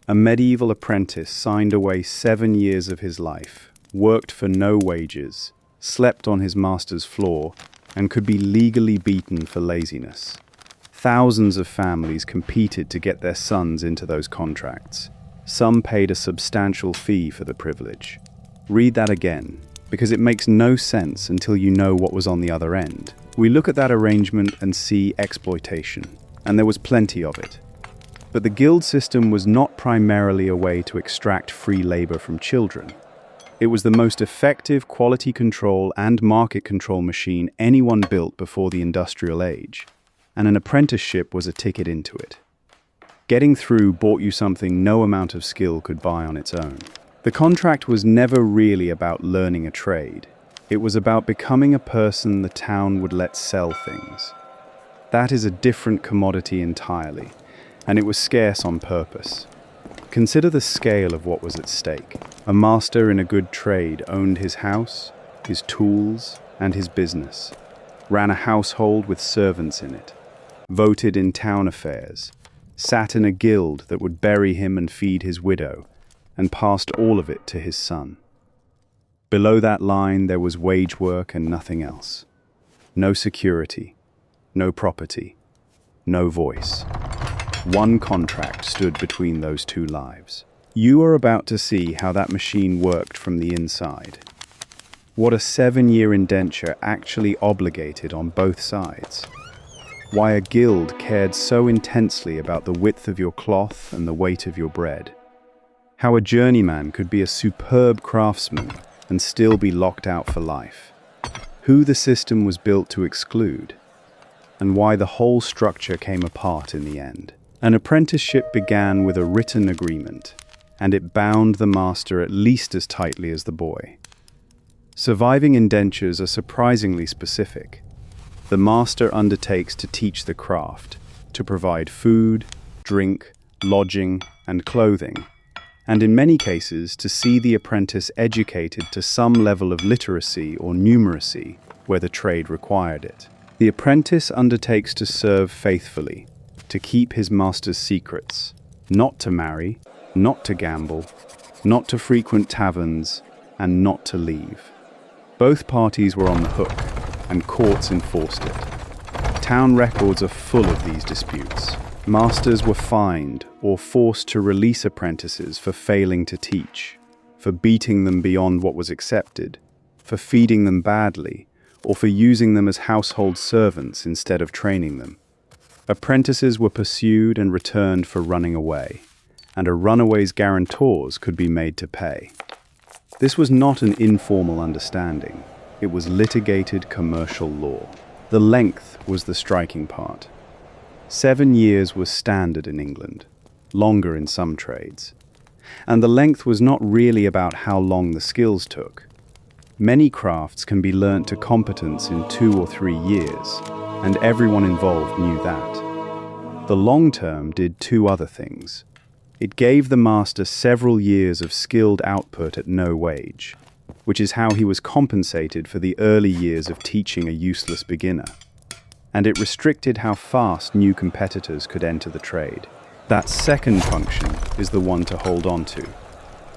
A medieval apprentice signed away 7 years of his life, worked for no wages, slept on his master's floor, and could be legally beaten for laziness. Thousands of families competed to get their sons into those contracts. Some paid a substantial fee for the privilege. Read that again, because it makes no sense until you know what was on the other end. We look at that arrangement and see exploitation, and there was plenty of it. But the guild system was not primarily a way to extract free labor from children. It was the most effective quality control and market control machine anyone built before the industrial age, and an apprenticeship was a ticket into it. Getting through bought you something no amount of skill could buy on its own. The contract was never really about learning a trade. It was about becoming a person the town would let sell things. That is a different commodity entirely, and it was scarce on purpose. Consider the scale of what was at stake. A master in a good trade owned his house, his tools, and his business, ran a household with servants in it, voted in town affairs, sat in a guild that would bury him and feed his widow, and passed all of it to his son. Below that line there was wage work and nothing else. No security, no property, no voice. One contract stood between those two lives. You are about to see how that machine worked from the inside. What a 7-year indenture actually obligated on both sides. Why a guild cared so intensely about the width of your cloth and the weight of your bread. How a journeyman could be a superb craftsman and still be locked out for life. Who the system was built to exclude, and why the whole structure came apart in the end. An apprenticeship began with a written agreement, and it bound the master at least as tightly as the boy. Surviving indentures are surprisingly specific. The master undertakes to teach the craft, to provide food, drink, lodging, and clothing, and in many cases to see the apprentice educated to some level of literacy or numeracy where the trade required it. The apprentice undertakes to serve faithfully, to keep his master's secrets, not to marry, not to gamble, not to frequent taverns, and not to leave. Both parties were on the hook, and courts enforced it. Town records are full of these disputes. Masters were fined or forced to release apprentices for failing to teach, for beating them beyond what was accepted, for feeding them badly, or for using them as household servants instead of training them. Apprentices were pursued and returned for running away, and a runaway's guarantors could be made to pay. This was not an informal understanding. It was litigated commercial law. The length was the striking part. 7 years was standard in England, longer in some trades. And the length was not really about how long the skills took. Many crafts can be learnt to competence in 2 or 3 years, and everyone involved knew that. The long term did 2 other things. It gave the master several years of skilled output at no wage, which is how he was compensated for the early years of teaching a useless beginner. And it restricted how fast new competitors could enter the trade. That second function is the one to hold on to.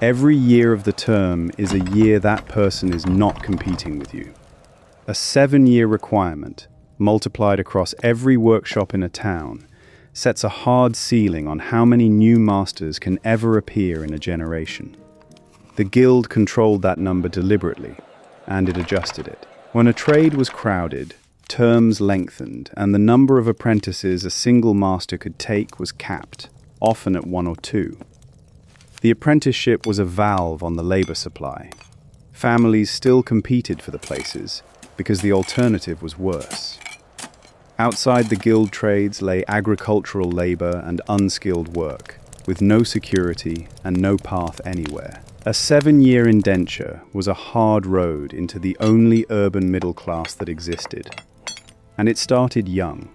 Every year of the term is a year that person is not competing with you. A 7-year requirement, multiplied across every workshop in a town, sets a hard ceiling on how many new masters can ever appear in a generation. The guild controlled that number deliberately, and it adjusted it. When a trade was crowded, terms lengthened, and the number of apprentices a single master could take was capped, often at 1 or 2. The apprenticeship was a valve on the labor supply. Families still competed for the places, because the alternative was worse. Outside the guild trades lay agricultural labor and unskilled work, with no security and no path anywhere. A 7-year indenture was a hard road into the only urban middle class that existed. And it started young.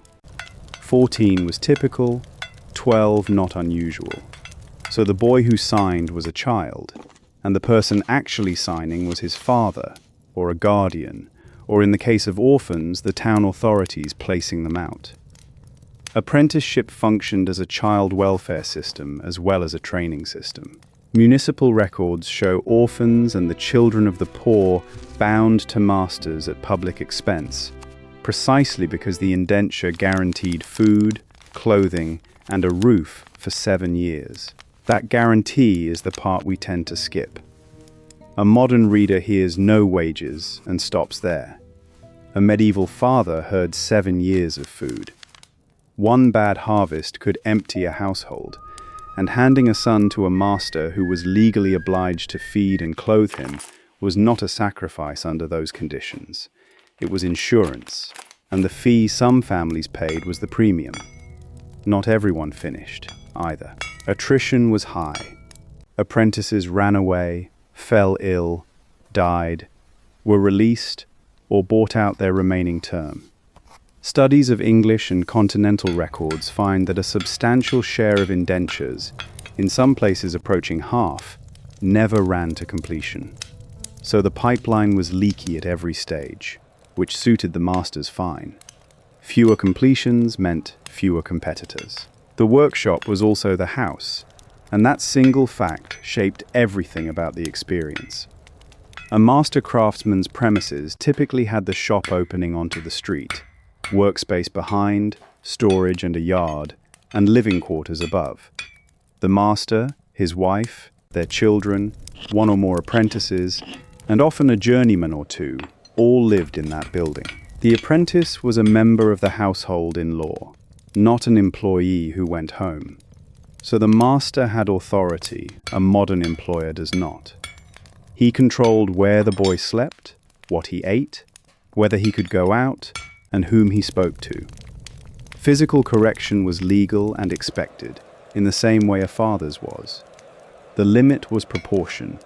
14 was typical, 12 not unusual. So the boy who signed was a child, and the person actually signing was his father, or a guardian, or in the case of orphans, the town authorities placing them out. Apprenticeship functioned as a child welfare system as well as a training system. Municipal records show orphans and the children of the poor bound to masters at public expense, precisely because the indenture guaranteed food, clothing, and a roof for 7 years. That guarantee is the part we tend to skip. A modern reader hears no wages and stops there. A medieval father heard 7 years of food. One bad harvest could empty a household, and handing a son to a master who was legally obliged to feed and clothe him was not a sacrifice under those conditions. It was insurance, and the fee some families paid was the premium. Not everyone finished, either. Attrition was high. Apprentices ran away, fell ill, died, were released, or bought out their remaining term. Studies of English and continental records find that a substantial share of indentures, in some places approaching half, never ran to completion. So the pipeline was leaky at every stage, which suited the masters fine. Fewer completions meant fewer competitors. The workshop was also the house, and that single fact shaped everything about the experience. A master craftsman's premises typically had the shop opening onto the street, workspace behind, storage and a yard, and living quarters above. The master, his wife, their children, one or more apprentices, and often a journeyman or two, all lived in that building. The apprentice was a member of the household in law, not an employee who went home. So the master had authority a modern employer does not. He controlled where the boy slept, what he ate, whether he could go out, and whom he spoke to. Physical correction was legal and expected, in the same way a father's was. The limit was proportion,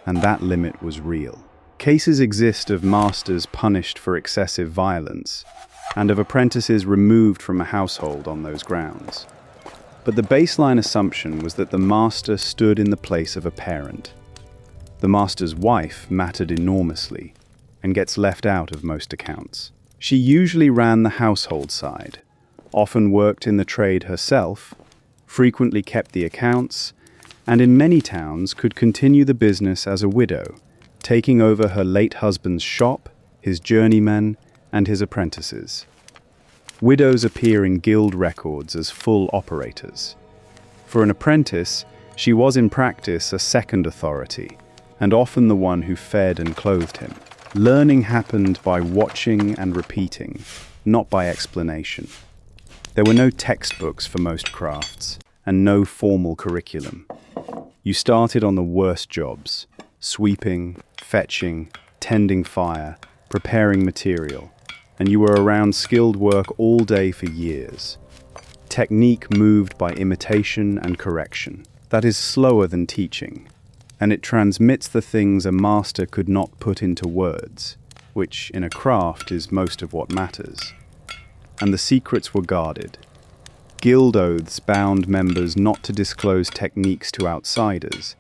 and that limit was real. Cases exist of masters punished for excessive violence, and of apprentices removed from a household on those grounds. But the baseline assumption was that the master stood in the place of a parent. The master's wife mattered enormously, and gets left out of most accounts. She usually ran the household side, often worked in the trade herself, frequently kept the accounts, and in many towns could continue the business as a widow, taking over her late husband's shop, his journeymen, and his apprentices. Widows appear in guild records as full operators. For an apprentice, she was in practice a second authority, and often the one who fed and clothed him. Learning happened by watching and repeating, not by explanation. There were no textbooks for most crafts, and no formal curriculum. You started on the worst jobs: sweeping, fetching, tending fire, preparing material, and you were around skilled work all day for years. Technique moved by imitation and correction. That is slower than teaching, and it transmits the things a master could not put into words, which in a craft is most of what matters. And the secrets were guarded. Guild oaths bound members not to disclose techniques to outsiders,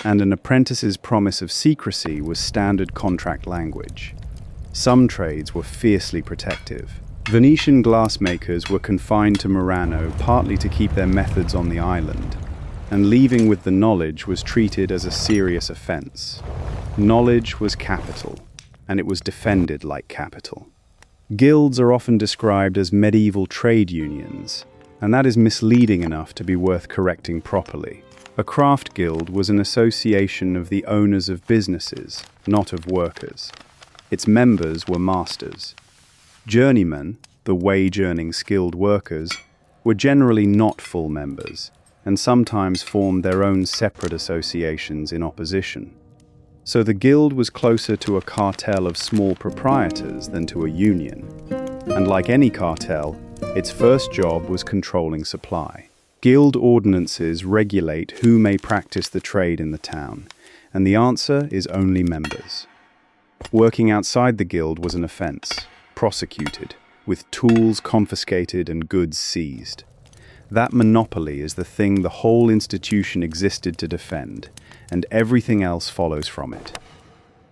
and an apprentice's promise of secrecy was standard contract language. Some trades were fiercely protective. Venetian glassmakers were confined to Murano partly to keep their methods on the island, and leaving with the knowledge was treated as a serious offense. Knowledge was capital, and it was defended like capital. Guilds are often described as medieval trade unions, and that is misleading enough to be worth correcting properly. A craft guild was an association of the owners of businesses, not of workers. Its members were masters. Journeymen, the wage-earning skilled workers, were generally not full members, and sometimes formed their own separate associations in opposition. So the guild was closer to a cartel of small proprietors than to a union. And like any cartel, its first job was controlling supply. Guild ordinances regulate who may practice the trade in the town, and the answer is only members. Working outside the guild was an offense, prosecuted, with tools confiscated and goods seized. That monopoly is the thing the whole institution existed to defend, and everything else follows from it.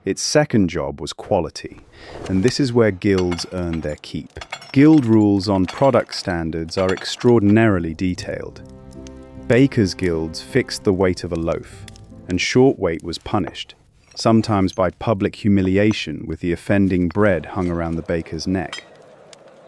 Its second job was quality, and this is where guilds earned their keep. Guild rules on product standards are extraordinarily detailed. Bakers' guilds fixed the weight of a loaf, and short weight was punished, sometimes by public humiliation with the offending bread hung around the baker's neck.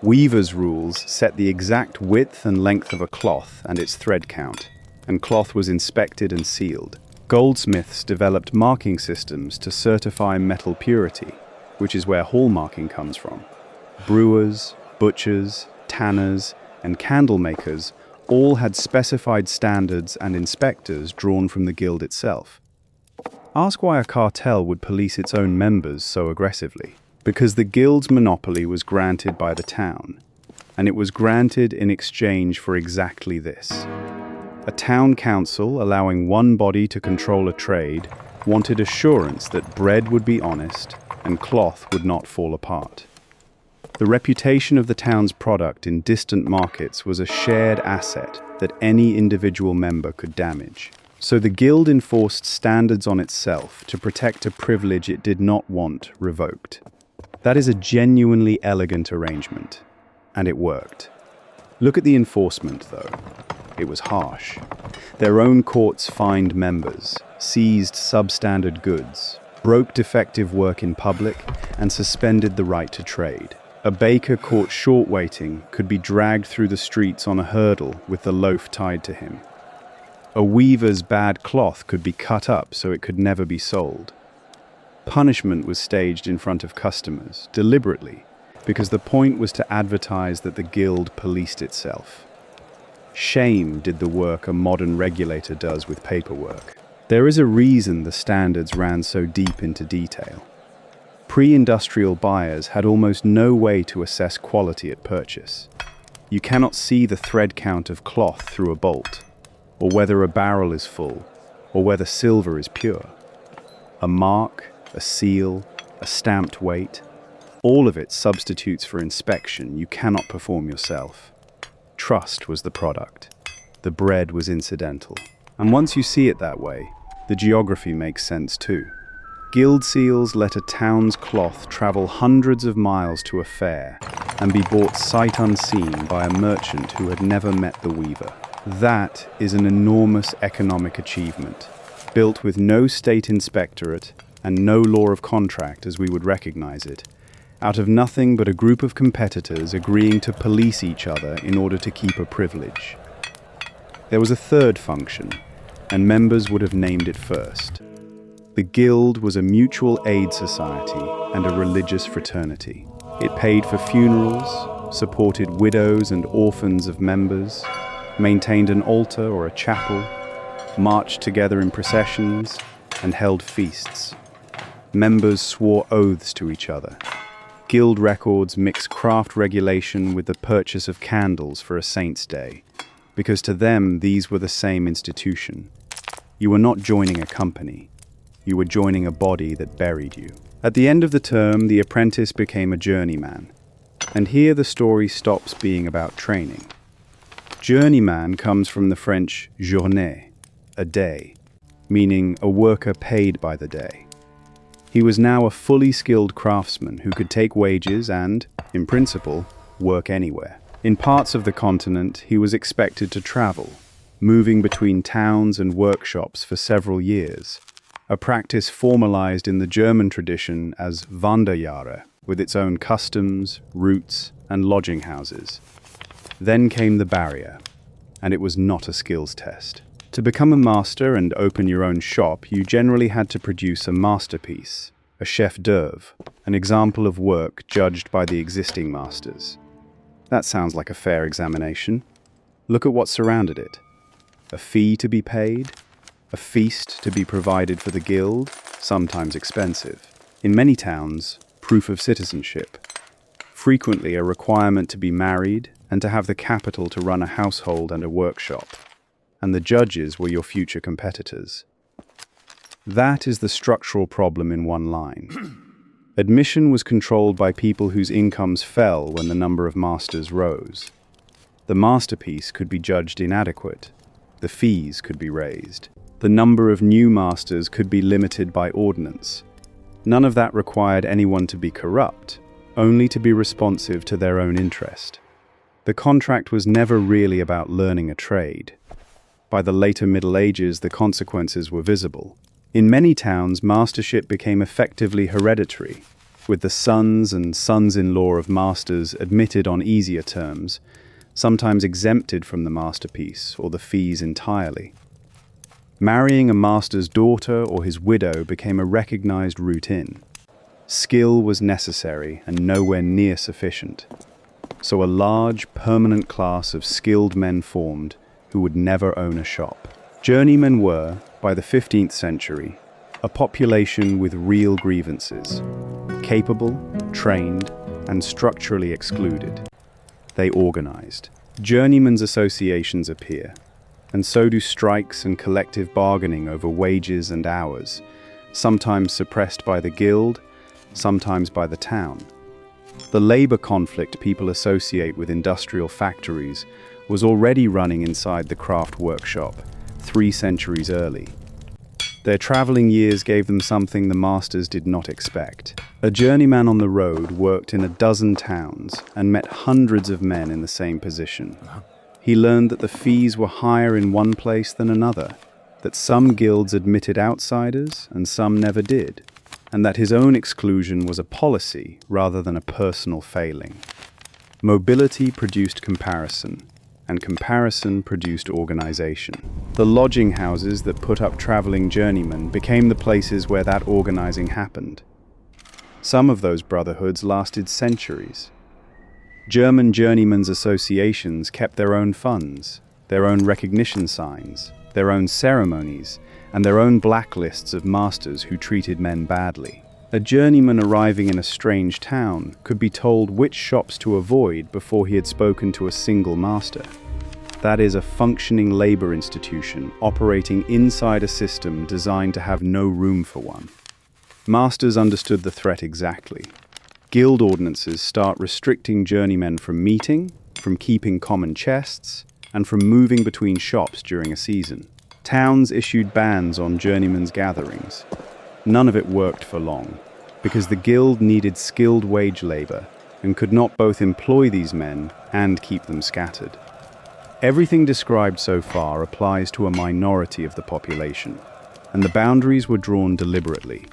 Weavers' rules set the exact width and length of a cloth and its thread count, and cloth was inspected and sealed. Goldsmiths developed marking systems to certify metal purity, which is where hallmarking comes from. Brewers, butchers, tanners, and candle makers all had specified standards and inspectors drawn from the guild itself. Ask why a cartel would police its own members so aggressively. Because the guild's monopoly was granted by the town, and it was granted in exchange for exactly this. A town council, allowing one body to control a trade, wanted assurance that bread would be honest and cloth would not fall apart. The reputation of the town's product in distant markets was a shared asset that any individual member could damage. So the guild enforced standards on itself to protect a privilege it did not want revoked. That is a genuinely elegant arrangement, and it worked. Look at the enforcement, though. It was harsh. Their own courts fined members, seized substandard goods, broke defective work in public, and suspended the right to trade. A baker caught short-weighting could be dragged through the streets on a hurdle with the loaf tied to him. A weaver's bad cloth could be cut up so it could never be sold. Punishment was staged in front of customers, deliberately, because the point was to advertise that the guild policed itself. Shame did the work a modern regulator does with paperwork. There is a reason the standards ran so deep into detail. Pre-industrial buyers had almost no way to assess quality at purchase. You cannot see the thread count of cloth through a bolt, or whether a barrel is full, or whether silver is pure. A mark, a seal, a stamped weight, all of it substitutes for inspection you cannot perform yourself. Trust was the product. The bread was incidental. And once you see it that way, the geography makes sense too. Guild seals let a town's cloth travel hundreds of miles to a fair and be bought sight unseen by a merchant who had never met the weaver. That is an enormous economic achievement, built with no state inspectorate and no law of contract as we would recognize it, out of nothing but a group of competitors agreeing to police each other in order to keep a privilege. There was a third function, and members would have named it first. The guild was a mutual aid society and a religious fraternity. It paid for funerals, supported widows and orphans of members, maintained an altar or a chapel, marched together in processions, and held feasts. Members swore oaths to each other. Guild records mix craft regulation with the purchase of candles for a saint's day, because to them these were the same institution. You were not joining a company. You were joining a body that buried you. At the end of the term, the apprentice became a journeyman. And here the story stops being about training. Journeyman comes from the French journée, a day, meaning a worker paid by the day. He was now a fully skilled craftsman who could take wages and, in principle, work anywhere. In parts of the continent, he was expected to travel, moving between towns and workshops for several years, a practice formalized in the German tradition as Wanderjahre, with its own customs, routes, and lodging houses. Then came the barrier, and it was not a skills test. To become a master and open your own shop, you generally had to produce a masterpiece, a chef d'oeuvre, an example of work judged by the existing masters. That sounds like a fair examination. Look at what surrounded it. A fee to be paid, a feast to be provided for the guild, sometimes expensive. In many towns, proof of citizenship. Frequently a requirement to be married and to have the capital to run a household and a workshop. And the judges were your future competitors. That is the structural problem in one line. Admission was controlled by people whose incomes fell when the number of masters rose. The masterpiece could be judged inadequate. The fees could be raised. The number of new masters could be limited by ordinance. None of that required anyone to be corrupt, only to be responsive to their own interest. The contract was never really about learning a trade. By the later Middle Ages, the consequences were visible. In many towns, mastership became effectively hereditary, with the sons and sons-in-law of masters admitted on easier terms, sometimes exempted from the masterpiece or the fees entirely. Marrying a master's daughter or his widow became a recognized route in. Skill was necessary and nowhere near sufficient. So a large, permanent class of skilled men formed who would never own a shop. Journeymen were, by the 15th century, a population with real grievances, capable, trained, and structurally excluded. They organized. Journeymen's associations appear, and so do strikes and collective bargaining over wages and hours, sometimes suppressed by the guild, sometimes by the town. The labor conflict people associate with industrial factories was already running inside the craft workshop 3 centuries early. Their traveling years gave them something the masters did not expect. A journeyman on the road worked in a dozen towns and met hundreds of men in the same position. He learned that the fees were higher in one place than another, that some guilds admitted outsiders and some never did, and that his own exclusion was a policy rather than a personal failing. Mobility produced comparison, and comparison produced organization. The lodging houses that put up traveling journeymen became the places where that organizing happened. Some of those brotherhoods lasted centuries. German journeymen's associations kept their own funds, their own recognition signs, their own ceremonies, and their own blacklists of masters who treated men badly. A journeyman arriving in a strange town could be told which shops to avoid before he had spoken to a single master. That is a functioning labor institution operating inside a system designed to have no room for one. Masters understood the threat exactly. Guild ordinances start restricting journeymen from meeting, from keeping common chests, and from moving between shops during a season. Towns issued bans on journeymen's gatherings. None of it worked for long, because the guild needed skilled wage labor and could not both employ these men and keep them scattered. Everything described so far applies to a minority of the population, and the boundaries were drawn deliberately.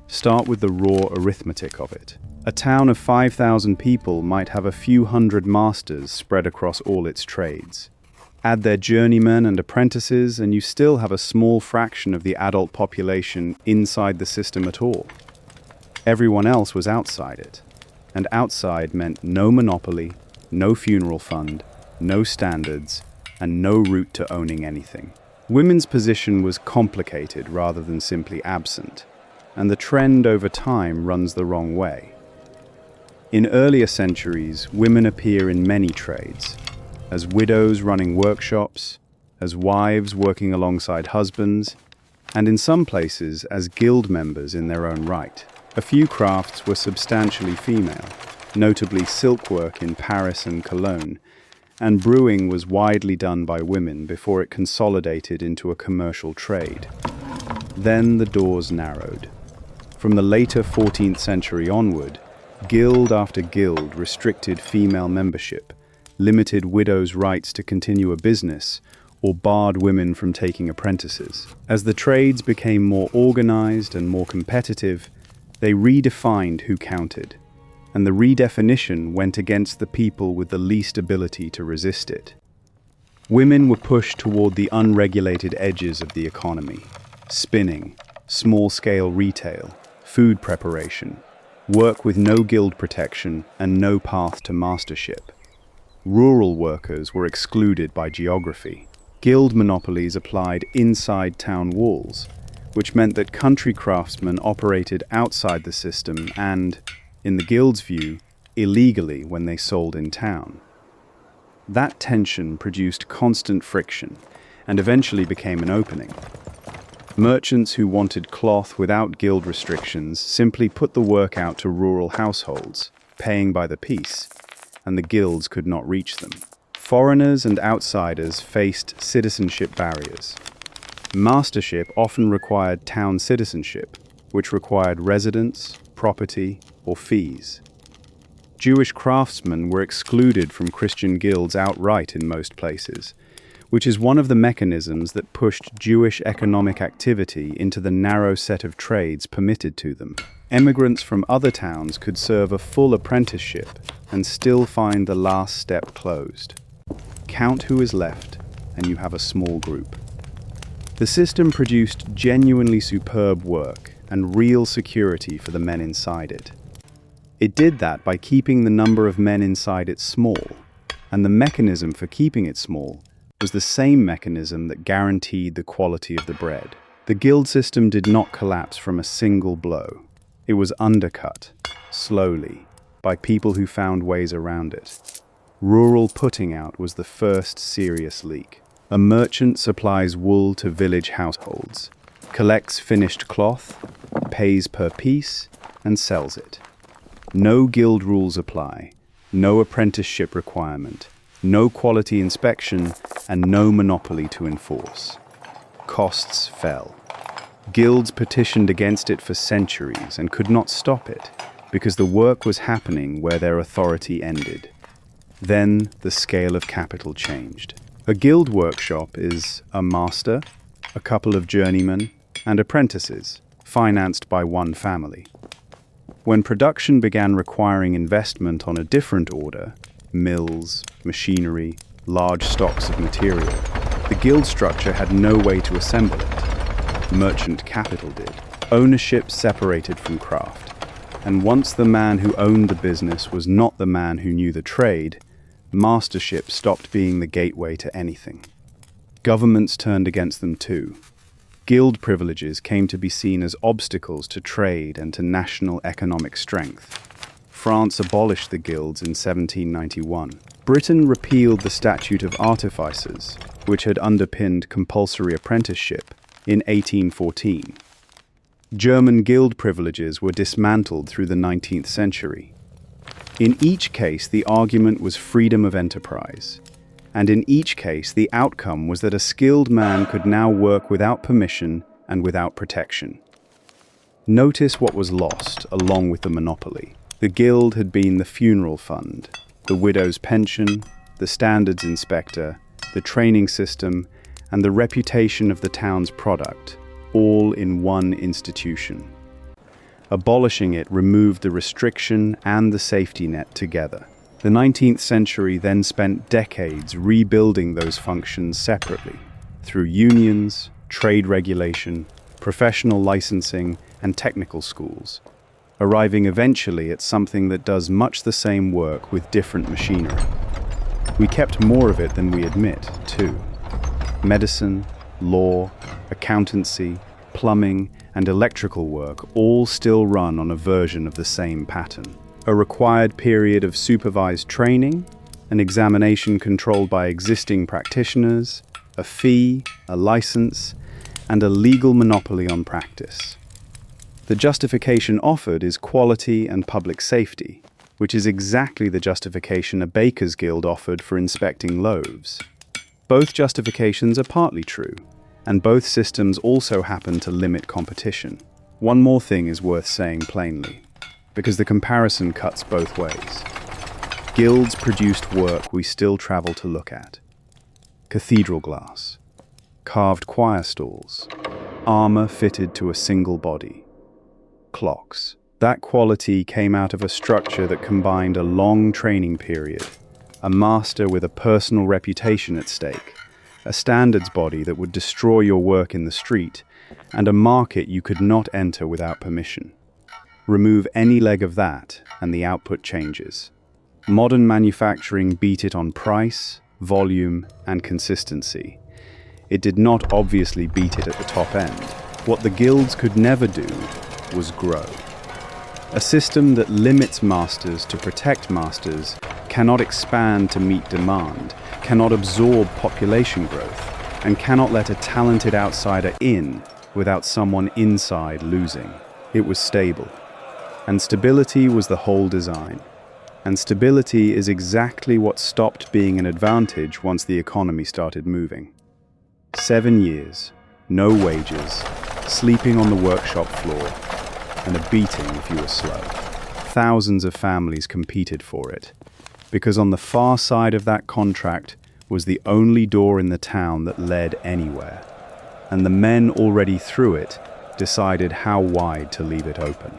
Start with the raw arithmetic of it. A town of 5,000 people might have a few hundred masters spread across all its trades. Add their journeymen and apprentices, and you still have a small fraction of the adult population inside the system at all. Everyone else was outside it, and outside meant no monopoly, no funeral fund, no standards, and no route to owning anything. Women's position was complicated rather than simply absent, and the trend over time runs the wrong way. In earlier centuries, women appear in many trades, as widows running workshops, as wives working alongside husbands, and in some places as guild members in their own right. A few crafts were substantially female, notably silkwork in Paris and Cologne, and brewing was widely done by women before it consolidated into a commercial trade. Then the doors narrowed. From the later 14th century onward, guild after guild restricted female membership, limited widows' rights to continue a business, or barred women from taking apprentices. As the trades became more organized and more competitive, they redefined who counted, and the redefinition went against the people with the least ability to resist it. Women were pushed toward the unregulated edges of the economy: spinning, small-scale retail, food preparation, work with no guild protection and no path to mastership. Rural workers were excluded by geography. Guild monopolies applied inside town walls, which meant that country craftsmen operated outside the system and, in the guild's view, illegally when they sold in town. That tension produced constant friction and eventually became an opening. Merchants who wanted cloth without guild restrictions simply put the work out to rural households, paying by the piece, and the guilds could not reach them. Foreigners and outsiders faced citizenship barriers. Mastership often required town citizenship, which required residence, property, or fees. Jewish craftsmen were excluded from Christian guilds outright in most places, which is one of the mechanisms that pushed Jewish economic activity into the narrow set of trades permitted to them. Immigrants from other towns could serve a full apprenticeship and still find the last step closed. Count who is left, and you have a small group. The system produced genuinely superb work and real security for the men inside it. It did that by keeping the number of men inside it small, and the mechanism for keeping it small was the same mechanism that guaranteed the quality of the bread. The guild system did not collapse from a single blow. It was undercut, slowly, by people who found ways around it. Rural putting out was the first serious leak. A merchant supplies wool to village households, collects finished cloth, pays per piece, and sells it. No guild rules apply, no apprenticeship requirement, no quality inspection, and no monopoly to enforce. Costs fell. Guilds petitioned against it for centuries and could not stop it, because the work was happening where their authority ended. Then the scale of capital changed. A guild workshop is a master, a couple of journeymen, and apprentices, financed by one family. When production began requiring investment on a different order, mills, machinery, large stocks of material, the guild structure had no way to assemble it. Merchant capital did. Ownership separated from craft. And once the man who owned the business was not the man who knew the trade, mastership stopped being the gateway to anything. Governments turned against them too. Guild privileges came to be seen as obstacles to trade and to national economic strength. France abolished the guilds in 1791. Britain repealed the Statute of Artificers, which had underpinned compulsory apprenticeship, in 1814. German guild privileges were dismantled through the 19th century. In each case, the argument was freedom of enterprise. And in each case, the outcome was that a skilled man could now work without permission and without protection. Notice what was lost along with the monopoly. The guild had been the funeral fund, the widow's pension, the standards inspector, the training system, and the reputation of the town's product, all in one institution. Abolishing it removed the restriction and the safety net together. The 19th century then spent decades rebuilding those functions separately, through unions, trade regulation, professional licensing, and technical schools, arriving eventually at something that does much the same work with different machinery. We kept more of it than we admit, too. Medicine, law, accountancy, plumbing, and electrical work all still run on a version of the same pattern. A required period of supervised training, an examination controlled by existing practitioners, a fee, a license, and a legal monopoly on practice. The justification offered is quality and public safety, which is exactly the justification a baker's guild offered for inspecting loaves. Both justifications are partly true, and both systems also happen to limit competition. One more thing is worth saying plainly, because the comparison cuts both ways. Guilds produced work we still travel to look at. Cathedral glass, carved choir stalls, armor fitted to a single body, clocks. That quality came out of a structure that combined a long training period, a master with a personal reputation at stake, a standards body that would destroy your work in the street, and a market you could not enter without permission. Remove any leg of that, and the output changes. Modern manufacturing beat it on price, volume, and consistency. It did not obviously beat it at the top end. What the guilds could never do was grow. A system that limits masters to protect masters cannot expand to meet demand, cannot absorb population growth, and cannot let a talented outsider in without someone inside losing. It was stable. And stability was the whole design. And stability is exactly what stopped being an advantage once the economy started moving. 7 years, no wages, sleeping on the workshop floor, and a beating if you were slow. Thousands of families competed for it, because on the far side of that contract was the only door in the town that led anywhere, and the men already through it decided how wide to leave it open.